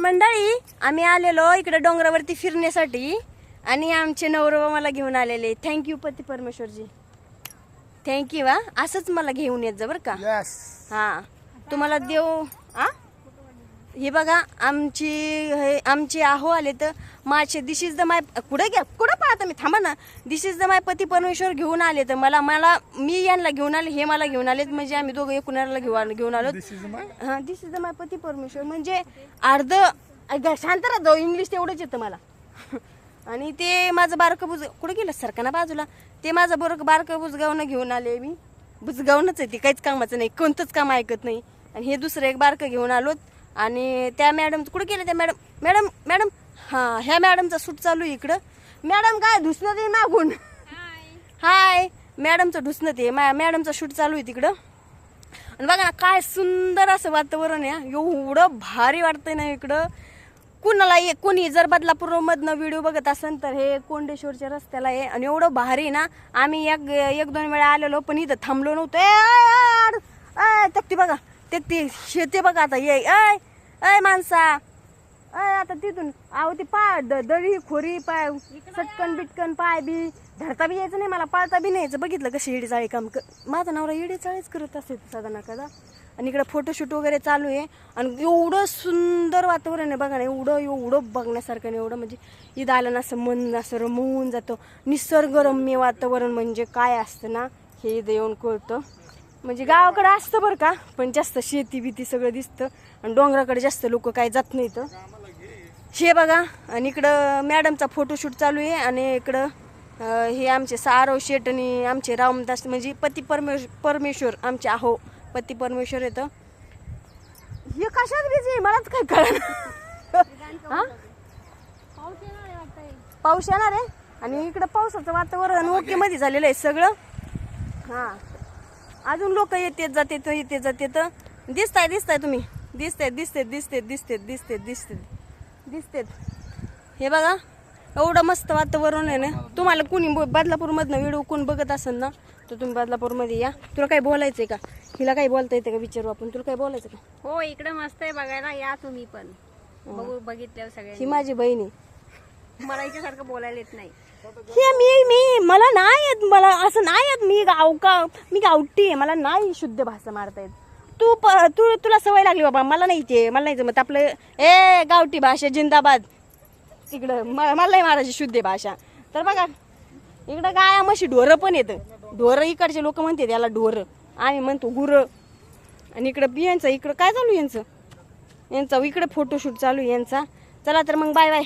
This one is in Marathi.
मंडळी आम्ही आलेलो इकडे डोंगरावरती फिरण्यासाठी आणि आमचे नवरबा मला घेऊन आलेले. थँक्यू पती परमेश्वरजी, थँक्यू. असंच मला घेऊन येत जा बरं का. हा तुम्हाला देव. हे बघा आमची आहो आले तर माझे दिस इज द माय. कुठं पाहता मी, थांबा ना. दिस इज द माय पती परमेश्वर घेऊन आले तर मी यांना घेऊन आले, हे मला घेऊन आलेत. म्हणजे आम्ही दोघं एकूणाला घेऊन आलो. हा दिस इज द माय पती परमेश्वर म्हणजे अर्ध. शांत राहा जाऊ, इंग्लिश तेवढंच येतं मला. आणि ते माझं बारकं बुज कुठं गेलं सरकाना बाजूला. ते माझं बारकं बुजगावनं घेऊन आले मी. बुजगावनच आहे ती, काहीच कामाचं नाही, कोणतंच काम ऐकत नाही. आणि हे दुसरं एक बारकं घेऊन आलोत. आणि त्या मॅडम कुठे गेल्या त्या मॅडम हां ह्या मॅडमचा सूट चालू आहे इकडं. मॅडम काय धुसणं ते मागून. हाय मॅडमचं धुसणं ते मॅडमचा शूट चालू आहे तिकडं. आणि बघा ना काय सुंदर असं वातावरण आहे. एवढं भारी वाटतंय ना इकडं. कोणी जर बदलापूरमधनं व्हिडिओ बघत असेल तर हे कोंडेश्वरच्या रस्त्याला आहे. आणि एवढं भारी ना. आम्ही एक दोन वेळा आलेलो पण इथं थांबलो नव्हतो. तक्ती बघा ते शेते बघा आता ये माणसा आता तिथून आहो ती पाय दळी खोरी पाय सटकन बिटकन पाय बी धरता बी यायचं नाही मला, पाळता बी नाही यायचं. बघितलं कशी येडी चाळी काम माझा नवरा येडी चाळीच करत असते साधा ना कदा. आणि इकडे फोटोशूट वगैरे चालू आहे. आणि एवढं सुंदर वातावरण आहे बघा ना. एवढं बघण्यासारखं नाही. एवढं म्हणजे इथं आलं ना असं मन असं रमवून जातं. निसर्गरम्य वातावरण म्हणजे काय असतं ना हे इथं येऊन कळतं. म्हणजे गावाकडे असतं बरं का, पण जास्त शेती बिती सगळं दिसतं. आणि डोंगराकडे जास्त लोक काय जात नाहीत हे बघा. आणि इकडं मॅडमचा फोटोशूट चालू आहे. आणि इकडं हे आमचे सारव शेट आणि आमचे रामदास म्हणजे पती परमेश्वर आमचे आहो पती परमेश्वर येतं. हे कशात बिझी मलाच काय कळलं. पाऊस येणार आहे. आणि इकडं पावसाचं वातावरण ओके मध्ये झालेलं आहे सगळं. हा अजून लोक येते जाते तर दिसताय तुम्ही. दिसतेत हे बघा. एवढं मस्त वातावरण आहे ना. तुम्हाला कुणी बदलापूरमधनं व्हिडिओ कोण बघत असेल ना तर तुम्ही बदलापूरमध्ये या. तुला काही बोलायचंय का, हिला काही बोलता येते का विचारू आपण. तुला काही बोलायचं का. हो इकडं मस्त आहे बघायला, या तुम्ही पण बघितल्यावर सगळ्यांनी. ही माझी बहीण आहे. मला याच्यासारखं बोलायला येत नाही. हे मी मला नाही येत, मला असं नाही येत. मी गावठी आहे, मला नाही शुद्ध भाषा मारता येत. तुला सवय लागली बाबा, मला नाही जमत आपलं गावठी भाषा जिंदाबाद. इकडं मला नाही मारायची शुद्ध भाषा. तर बघा इकडं गाया म्हशी ढोरं पण येतं. ढोरं इकडचे लोक म्हणते त्याला ढोरं, आम्ही म्हणतो गुरं. आणि इकडं काय चालू यांचा इकडे फोटोशूट चालू यांचा. चला तर मग बाय बाय.